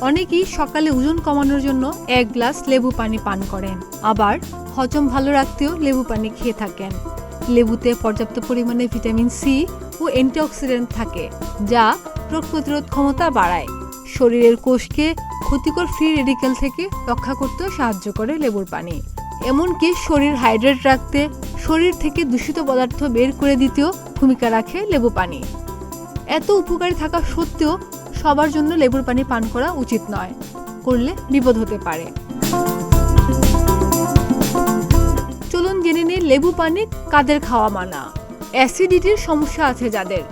অনেকেই সকালে ওজন কমানোর জন্য 1 গ্লাস লেবু পানি পান করেন, আবার হজম ভালো রাখতেও লেবু পানি খেয়ে থাকেন। লেবুতে পর্যাপ্ত পরিমাণে ভিটামিন সি ও অ্যান্টিঅক্সিডেন্ট থাকে, যা রোগ প্রতিরোধ ক্ষমতা বাড়ায়। শরীরের কোষকে ক্ষতিকর ফ্রি রেডিক্যাল থেকে রক্ষা করতেও সাহায্য করে লেবুর পানি। এমনকি শরীর হাইড্রেট রাখতে, শরীর থেকে দূষিত পদার্থ বের করে দিতেও ভূমিকা রাখে লেবু পানি। এত উপকারী থাকা সত্ত্বেও সবার জন্য লেবুর পানি পান করা উচিত নয়, করলে বিপদ হতে পারে। চলুন জেনে নিই লেবু পানি কাদের খাওয়া মানা। অ্যাসিডিটির সমস্যা আছে যাদের,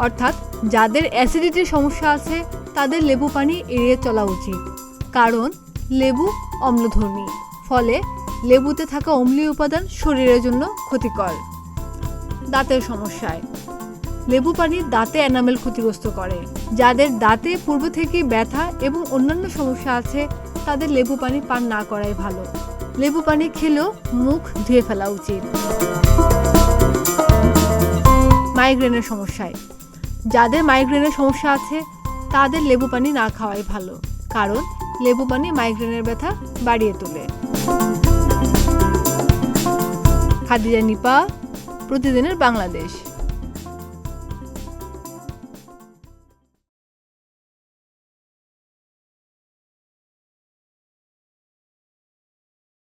অর্থাৎ যাদের অ্যাসিডিটির সমস্যা আছে তাদের লেবু পানি এড়িয়ে চলা উচিত, কারণ লেবু অম্লধর্মী, ফলে লেবুতে থাকা অম্লীয় উপাদান শরীরের জন্য ক্ষতিকর। দাঁতের সমস্যায় লেবু পানি দাঁতে এনামেল ক্ষতিগ্রস্ত করে। যাদের দাঁতে পূর্ব থেকেই ব্যথা এবং অন্যান্য সমস্যা আছে তাদের লেবু পানি পান না করাই ভালো। লেবু পানি খেলেও মুখ ধুয়ে ফেলা উচিত। মাইগ্রেনের সমস্যায় যাদের মাইগ্রেনের সমস্যা আছে তাদের লেবু পানি না খাওয়াই ভালো, কারণ লেবু পানি মাইগ্রেনের ব্যথা বাড়িয়ে তোলে। খাদিজা নিপা, প্রতিদিনের বাংলাদেশ।